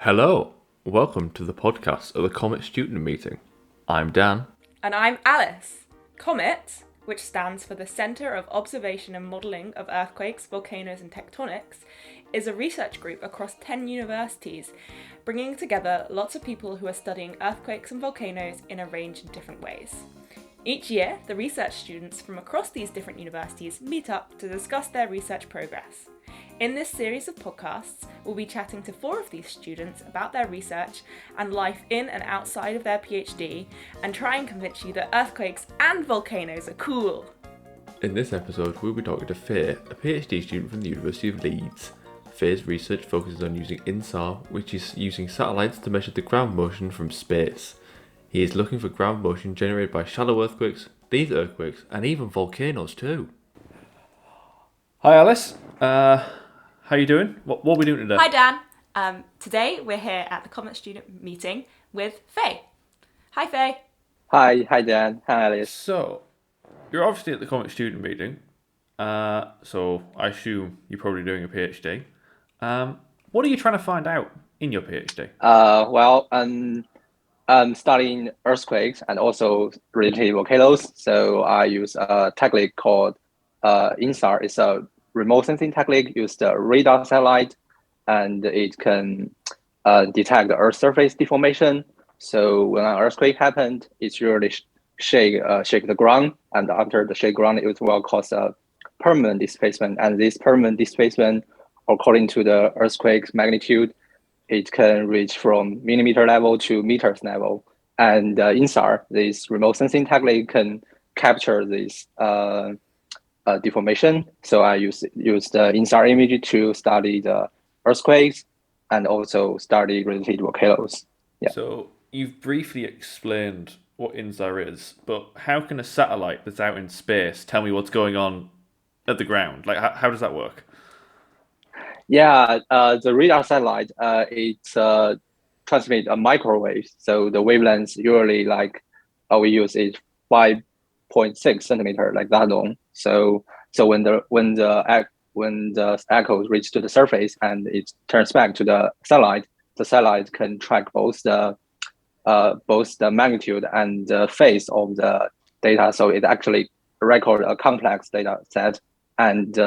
Hello, welcome to the podcast of the COMET student meeting. I'm Dan. And I'm Alice. COMET, which stands for the Centre of Observation and Modelling of Earthquakes, Volcanoes and Tectonics, is a research group across 10 universities, bringing together lots of people who are studying earthquakes and volcanoes in a range of different ways. Each year, the research students from across these different universities meet up to discuss their research progress. In this series of podcasts, we'll be chatting to 4 of these students about their research and life in and outside of their PhD, and try and convince you that earthquakes and volcanoes are cool. In this episode, we'll be talking to Fei, a PhD student from the University of Leeds. Fei's research focuses on using INSAR, which is using satellites to measure the ground motion from space. He is looking for ground motion generated by shallow earthquakes, these earthquakes, and even volcanoes too. Hi Alice, how you doing? What are we doing today? Hi Dan. Today we're here at the COMET student meeting with Fei. Hi Fei. Hi Dan. Hi Alice. So, you're obviously at the COMET student meeting, so I assume you're probably doing a PhD. What are you trying to find out in your PhD? I'm studying earthquakes and also related volcanoes. So I use a technique called INSAR. It's a remote sensing technique, use the radar satellite, and it can detect the Earth surface deformation. So when an earthquake happened, it's usually shake the ground, and after the shake ground, it will cause a permanent displacement. And this permanent displacement, according to the earthquake's magnitude, it can reach from millimeter level to meters level. And INSAR, this remote sensing technique, can capture this deformation. So I use the INSAR image to study the earthquakes and also study related volcanoes. Yeah. So you've briefly explained what INSAR is, but how can a satellite that's out in space tell me what's going on at the ground? Like, how does that work? Yeah, the radar satellite, it transmits a microwave. So the wavelength usually we use it 5.6 centimeter, like that long. So when the echoes reach to the surface and it turns back to the satellite can track both the magnitude and the phase of the data. So it actually record a complex data set. And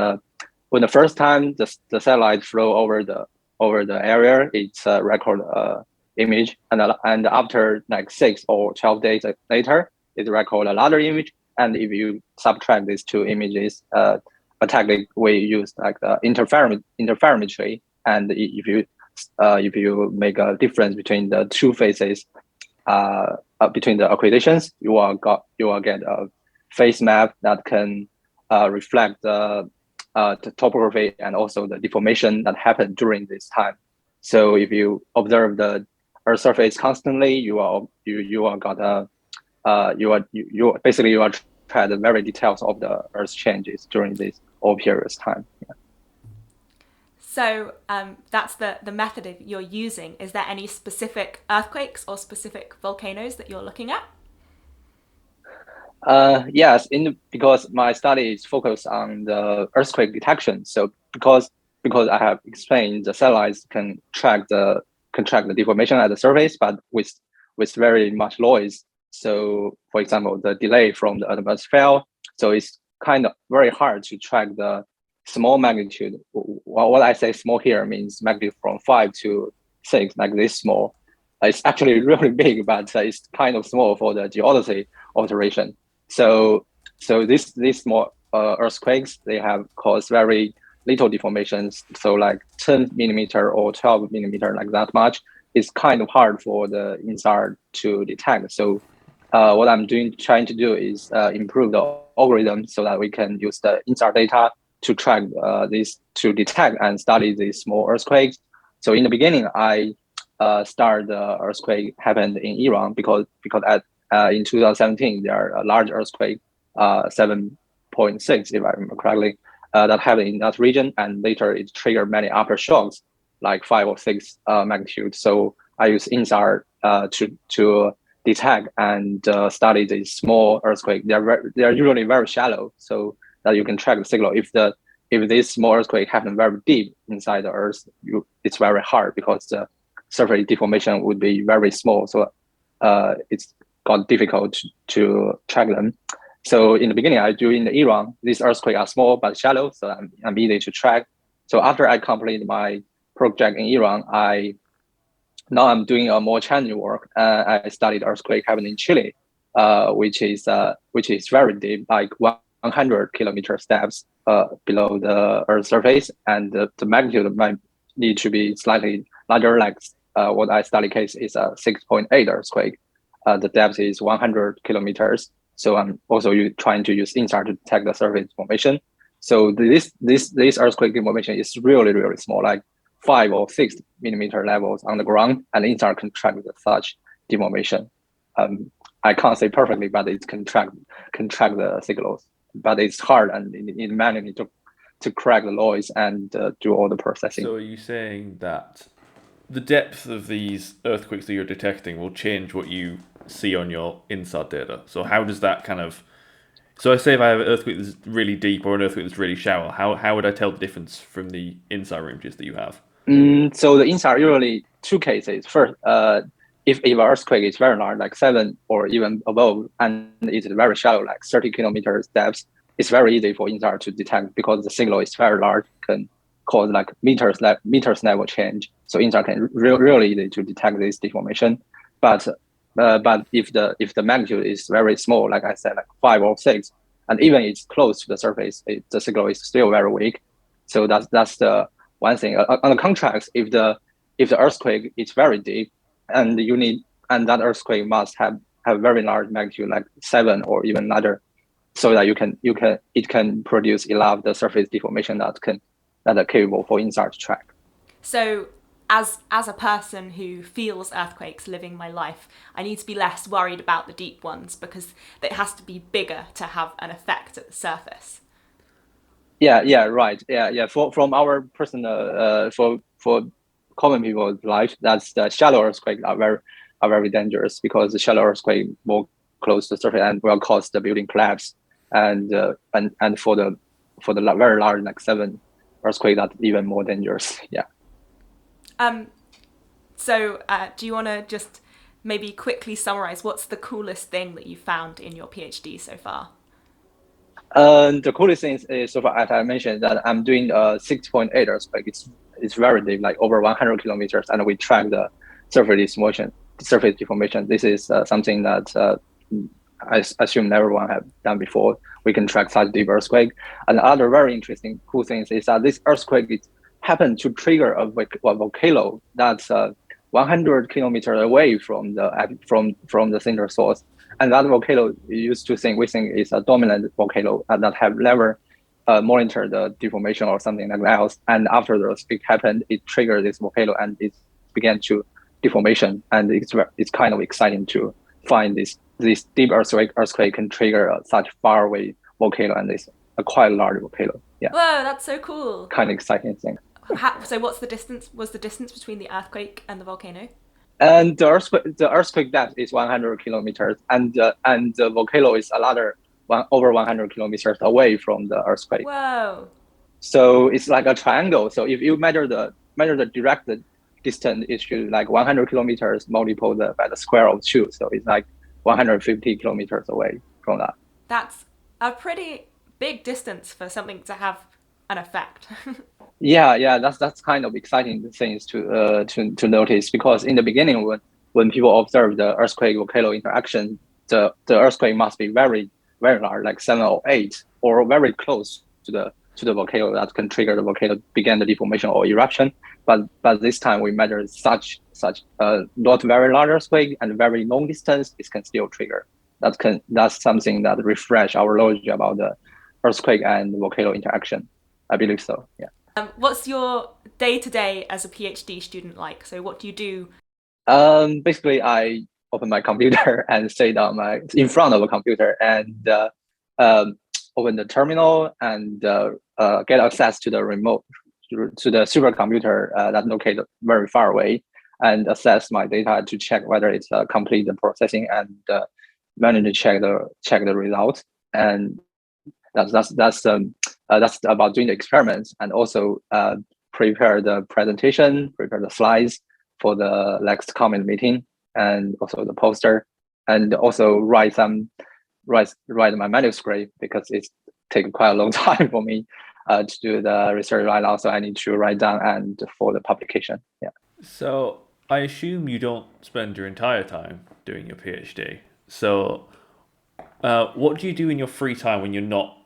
when the first time the satellite flew over the area, it's record image, and after like 6 or 12 days later, it record another image. And if you subtract these 2 images, a technique we use like the interferometry, and if you make a difference between the 2 phases, between the accreditations, you will get a phase map that can reflect the topography and also the deformation that happened during this time. So if you observe the Earth surface constantly, you are track the very details of the Earth changes during this all periods time. Yeah. So that's the method you're using. Is there any specific earthquakes or specific volcanoes that you're looking at? Yes, because my study is focused on the earthquake detection. So because I have explained, the satellites can track the deformation at the surface, but with very much noise. So for example, the delay from the atmosphere. So it's kind of very hard to track the small magnitude. What I say small here means magnitude from 5 to 6, like this small. It's actually really big, but it's kind of small for the geodesy alteration. So these small earthquakes, they have caused very little deformations. So like 10 millimeter or 12 millimeter, like that much, is kind of hard for the INSAR to detect. So what I'm trying to do is improve the algorithm so that we can use the INSAR data to track to detect and study these small earthquakes. So in the beginning, I started the earthquake happened in Iran because in 2017 there are a large earthquake, 7.6 if I remember correctly, that happened in that region, and later it triggered many aftershocks like 5 or 6 magnitude. So I use INSAR to detect and study the small earthquake. They are usually very shallow, so that you can track the signal. If this small earthquake happens very deep inside the Earth, it's very hard because surface deformation would be very small. So it's got difficult to track them. So in the beginning, I do in Iran, these earthquakes are small but shallow, so I'm easy to track. So after I completed my project in Iran, now I'm doing a more challenging work. I studied earthquake happening in Chile, which is very deep, like 100 kilometers depths below the Earth's surface, and the magnitude might need to be slightly larger. Like what I study case is a 6.8 earthquake. The depth is 100 kilometers. So I'm also trying to use INSAR to detect the surface deformation. So this earthquake deformation is really, really small, like 5 or 6 millimeter levels on the ground, and INSAR can track such deformation. I can't say perfectly, but it can track the signals. But it's hard, and it managed to crack the noise and do all the processing. So are you saying that the depth of these earthquakes that you're detecting will change what you see on your INSAR data? So how does that so I say if I have an earthquake that's really deep or an earthquake that's really shallow, how would I tell the difference from the INSAR images that you have? So the INSAR usually two cases. First, if an earthquake is very large, like 7 or even above, and it's very shallow, like 30 kilometers depth, it's very easy for INSAR to detect because the signal is very large, can cause like meters level change. So INSAR can really easy to detect this deformation. But if the magnitude is very small, like I said, like 5 or 6, and even it's close to the surface, the signal is still very weak. So that's the one thing. On the contrast, if the earthquake is very deep, and that earthquake must have very large magnitude, like 7 or even larger, so that it can produce enough the surface deformation that are capable for INSAR to track. So as a person who feels earthquakes living my life, I need to be less worried about the deep ones because it has to be bigger to have an effect at the surface. Yeah, right. Yeah. From our personal, for common people's life, that's the shallow earthquake are very dangerous because the shallow earthquake more close to the surface and will cause the building collapse, and for the very large, like 7 earthquake, that's even more dangerous. Yeah. So do you want to just maybe quickly summarize what's the coolest thing that you found in your PhD so far? The coolest thing is so far, as I mentioned, that I'm doing a 6.8 earthquake. It's very deep, like over 100 kilometers, and we track the surface deformation. This is something that I assume everyone have done before. We can track such deep earthquake. And other very interesting, cool things is that this earthquake happened to trigger a volcano that's 100 kilometers away from the center source. And that volcano we think is a dominant volcano that have never monitored the deformation or something like that. And after the earthquake happened, it triggered this volcano and it began to deformation. And it's kind of exciting to find this deep earthquake can trigger such far away volcano, and it's a quite large volcano. Yeah. Whoa, that's so cool. Kind of exciting thing. So what's the distance? Was the distance between the earthquake and the volcano? And the earthquake depth is 100 kilometers, and the volcano is over 100 kilometers away from the earthquake. Whoa! So it's like a triangle. So if you measure the direct distance, it should like 100 kilometers multiplied by the square of 2. So it's like 150 kilometers away from that. That's a pretty big distance for something to have an effect. Yeah, that's kind of exciting things to notice, because in the beginning when people observe the earthquake volcano interaction, the earthquake must be very, very large, like 7 or 8, or very close to the volcano that can trigger the volcano begin the deformation or eruption. But this time we measure such not very large earthquake and very long distance, it can still trigger. That's something that refresh our knowledge about the earthquake and volcano interaction. I believe so. Yeah. What's your day-to-day as a PhD student like? So what do you do? Basically, I open my computer and sit in front of a computer and open the terminal and get access to the remote, to the supercomputer that's located very far away, and assess my data to check whether it's complete the processing and manage to check the results. And that's about doing the experiments, and also prepare the presentation, prepare the slides for the next COMET meeting, and also the poster, and also write my manuscript, because it's taken quite a long time for me to do the research right now. So I need to write down and for the publication. Yeah. So I assume you don't spend your entire time doing your PhD. So what do you do in your free time when you're not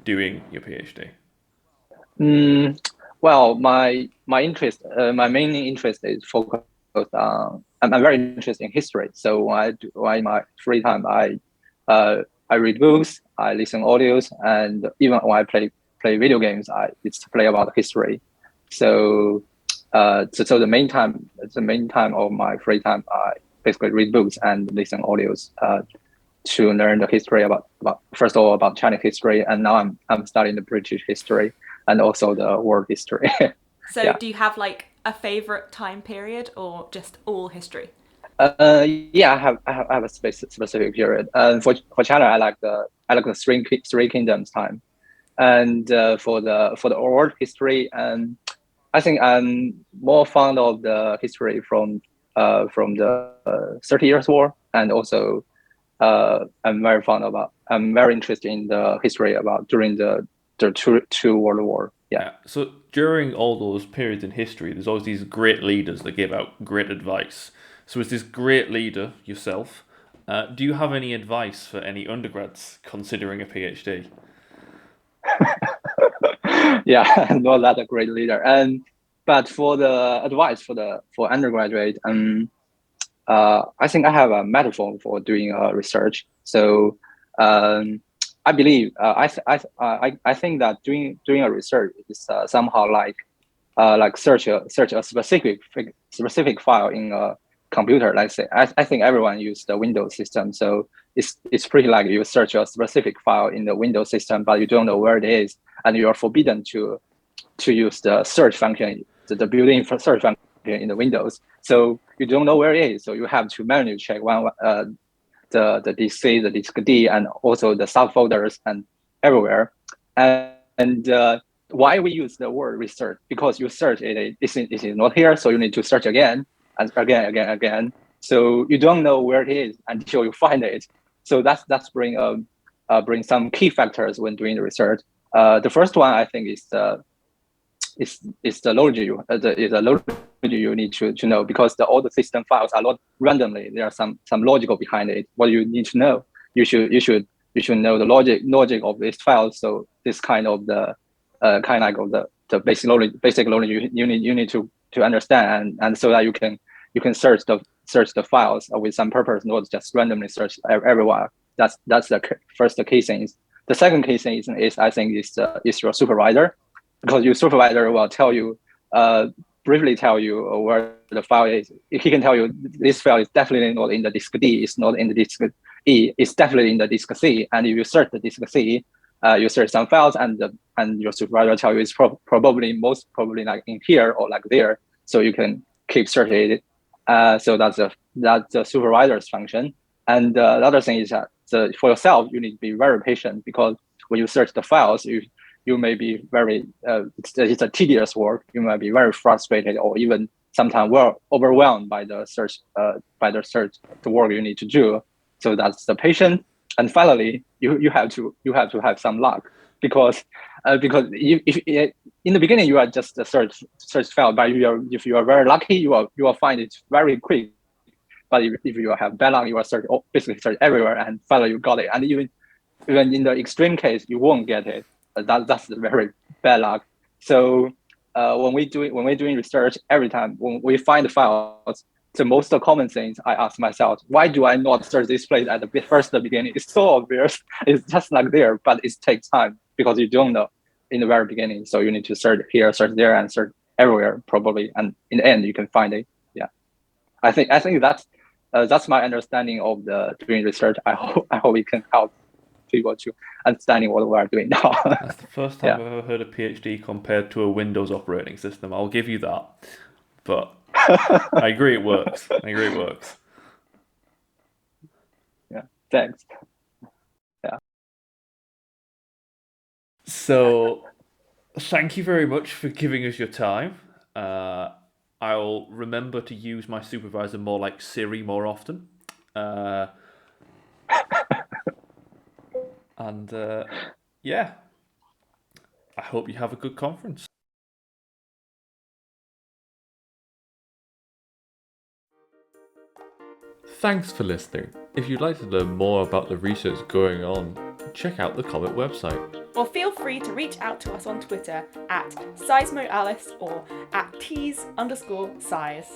doing your PhD? Well, my interest, my main interest is focused on. I'm very interested in history. So in my free time, I read books, I listen audios, and even when I play video games, it's to play about history. So so the main time of my free time, I basically read books and listen audios to learn the history about first of all about Chinese history, and now I'm studying the British history and also the world history. So Yeah. do you have like a favorite time period or just all history? Yeah, I have a specific period. And for China, I like the three kingdoms time, and for the world history, and I think I'm more fond of the history from the 30 Years War, and also I'm very interested in the history about during the two World War. Yeah. So during all those periods in history, there's always these great leaders that give out great advice. So as this great leader yourself, do you have any advice for any undergrads considering a PhD? Yeah, not that a great leader. But for the advice for undergraduate, I think I have a metaphor for doing research. So I believe I think that doing a research is somehow like search a specific file in a computer. Let's say I think everyone use the Windows system, so it's pretty like you search a specific file in the Windows system, but you don't know where it is, and you are forbidden to use the search function, the built-in search function in the Windows. So you don't know where it is, so you have to manually check the disk C, the disk D, and also the subfolders and everywhere. And why we use the word research? Because you search it is not here, so you need to search again and again. So you don't know where it is until you find it. So that's bring some key factors when doing the research. The first one I think is the logic you need to know, because all the system files are not randomly. There are some logical behind it. What you need to know, you should know the logic of this file. So this kind of the basic knowledge you need to understand, and so that you can search the files with some purpose, not just randomly search everywhere. That's the first key thing. The second key thing is I think is your supervisor, because your supervisor will briefly tell you where the file is. He can tell you this file is definitely not in the disk D, it's not in the disk E, it's definitely in the disk C. And if you search the disk C, you search some files, and your supervisor tell you it's most probably like in here or like there. So you can keep searching it. So that's the supervisor's function. And the other thing is that for yourself, you need to be very patient, because when you search the files, you may be very it's a tedious work. You might be very frustrated, or even sometimes overwhelmed by the search, the work you need to do. So that's the patience. And finally, you have to have some luck, because if in the beginning you are just a search file, but if you are very lucky, you will find it very quick. But if you have bad luck, you will basically search everywhere, and finally you got it. And even in the extreme case, you won't get it. That's very bad luck. So when we're doing research, every time when we find the files, the most common things I ask myself, why do I not search this place at the beginning? It's so obvious. It's just like there, but it takes time because you don't know in the very beginning. So you need to search here, search there, and search everywhere probably. And in the end, you can find it. Yeah, I think that's my understanding of the doing research. I hope it can help people to understanding what we are doing now. That's the first time I've ever heard a PhD compared to a Windows operating system. I'll give you that. But I agree it works. Yeah, thanks. Yeah. So, thank you very much for giving us your time. I'll remember to use my supervisor more like Siri more often. And yeah, I hope you have a good conference. Thanks for listening. If you'd like to learn more about the research going on, check out the COMET website. Or feel free to reach out to us on Twitter at SeismoAlice or at tease_size.